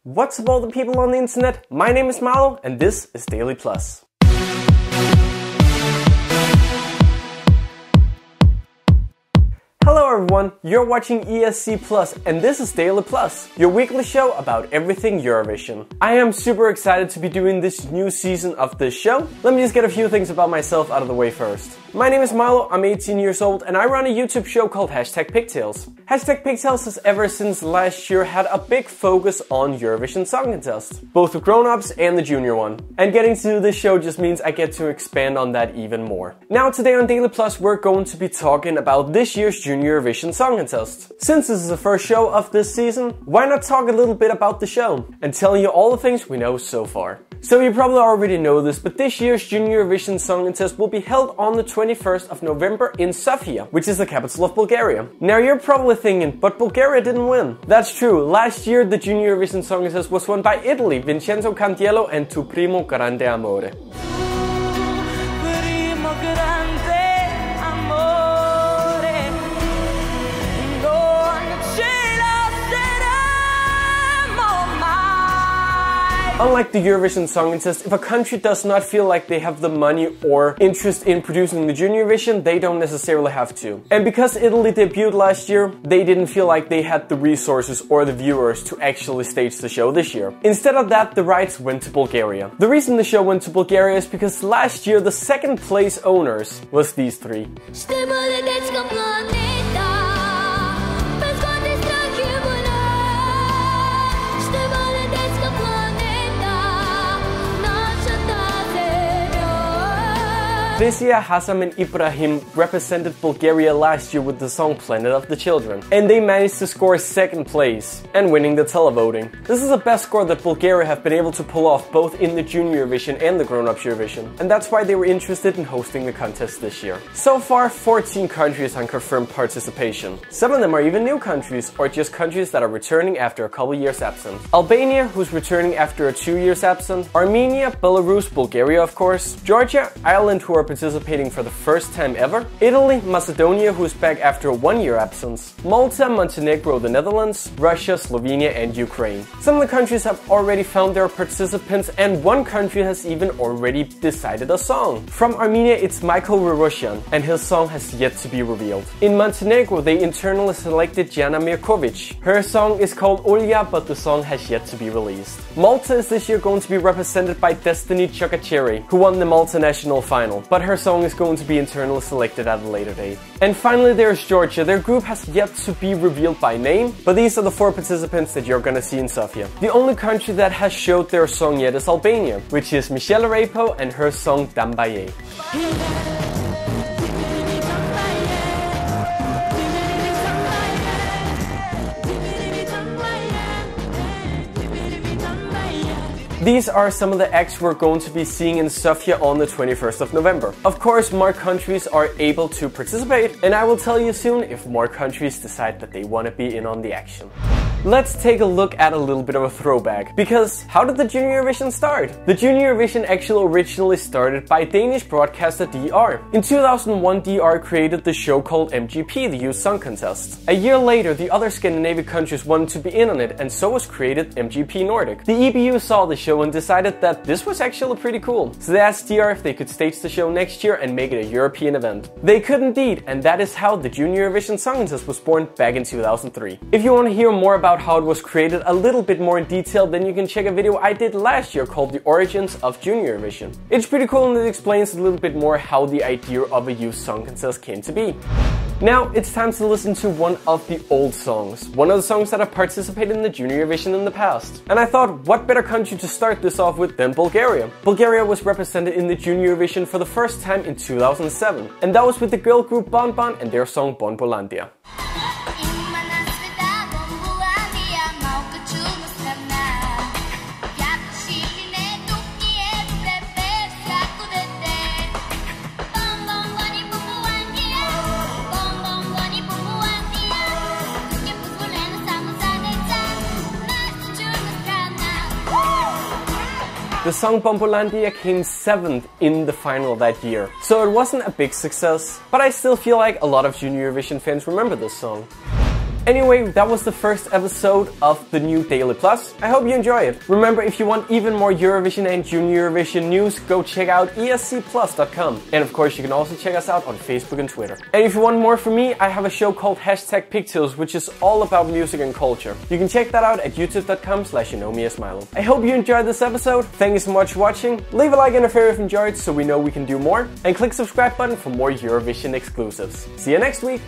What's up all the people on the internet? My name is Marlo and this is Daily Plus. Hello everyone, you're watching esc-plus and this is Daily Plus, your weekly show about everything Eurovision. I am super excited to be doing this new season of this show. Let me just get a few things about myself out of the way first. My name is Marlo, I'm 18 years old and I run a YouTube show called #Pigtails. #Pigtails has ever since last year had a big focus on Eurovision Song Contest, both the grown-ups and the junior one. And getting to do this show just means I get to expand on that even more. Now today on Daily Plus we're going to be talking about this year's Junior Eurovision Song Contest. Since this is the first show of this season, why not talk a little bit about the show and tell you all the things we know so far. So you probably already know this, but this year's Junior Eurovision Song Contest will be held on the 21st of November in Sofia, which is the capital of Bulgaria. Now you're probably thinking, but Bulgaria didn't win. That's true, last year the Junior Eurovision Song Contest was won by Italy, Vincenzo Candiello and Tu Primo Grande Amore. Unlike the Eurovision Song Contest, if a country does not feel like they have the money or interest in producing the Junior Eurovision, they don't necessarily have to. And because Italy debuted last year, they didn't feel like they had the resources or the viewers to actually stage the show this year. Instead of that, the rights went to Bulgaria. The reason the show went to Bulgaria is because last year the second place owners was these three. Vesia, Hassan and Ibrahim represented Bulgaria last year with the song Planet of the Children, and they managed to score second place and winning the televoting. This is the best score that Bulgaria have been able to pull off both in the Junior Eurovision and the Grown-Up Eurovision, and that's why they were interested in hosting the contest this year. So far, 14 countries have confirmed participation. Some of them are even new countries, or just countries that are returning after a couple years absent. Albania, who's returning after a 2 years absent, Armenia, Belarus, Bulgaria of course, Georgia, Ireland who are participating for the first time ever, Italy, Macedonia who is back after a 1 year absence, Malta, Montenegro, the Netherlands, Russia, Slovenia and Ukraine. Some of the countries have already found their participants and one country has even already decided a song. From Armenia it's Michael Rerosyan and his song has yet to be revealed. In Montenegro they internally selected Jana Mirkovic. Her song is called Olja but the song has yet to be released. Malta is this year going to be represented by Destiny Chokacheri who won the Malta national final, but her song is going to be internally selected at a later date. And finally there's Georgia. Their group has yet to be revealed by name, but these are the 4 participants that you're gonna see in Sofia. The only country that has showed their song yet is Albania, which is Michelle Repo and her song Dambaye. These are some of the acts we're going to be seeing in Sofia on the 21st of November. Of course, more countries are able to participate, and I will tell you soon if more countries decide that they want to be in on the action. Let's take a look at a little bit of a throwback, because how did the Junior Eurovision start? The Junior Eurovision actually originally started by Danish broadcaster DR. In 2001, DR created the show called MGP, the Youth Song Contest. A year later, the other Scandinavian countries wanted to be in on it, and so was created MGP Nordic. The EBU saw the show and decided that this was actually pretty cool, so they asked DR if they could stage the show next year and make it a European event. They could indeed, and that is how the Junior Eurovision Song Contest was born back in 2003. If you want to hear more about how it was created a little bit more in detail, then you can check a video I did last year called The Origins of Junior Eurovision. It's pretty cool and it explains a little bit more how the idea of a youth song contest came to be. Now it's time to listen to one of the old songs, one of the songs that have participated in the Junior Eurovision in the past. And I thought, what better country to start this off with than Bulgaria? Bulgaria was represented in the Junior Eurovision for the first time in 2007, and that was with the girl group Bon Bon and their song Bonbolandia. The song Bonbolandia came 7th in the final that year, so it wasn't a big success, but I still feel like a lot of Junior Eurovision fans remember this song. Anyway, that was the first episode of the new Daily Plus. I hope you enjoy it. Remember, if you want even more Eurovision and Junior Eurovision news, go check out esc-plus.com. And of course, you can also check us out on Facebook and Twitter. And if you want more from me, I have a show called #Pigtails, which is all about music and culture. You can check that out at youtube.com/YouKnowMeAsMilo. I hope you enjoyed this episode. Thank you so much for watching. Leave a like and a favorite if you enjoyed so we know we can do more. And click subscribe button for more Eurovision exclusives. See you next week.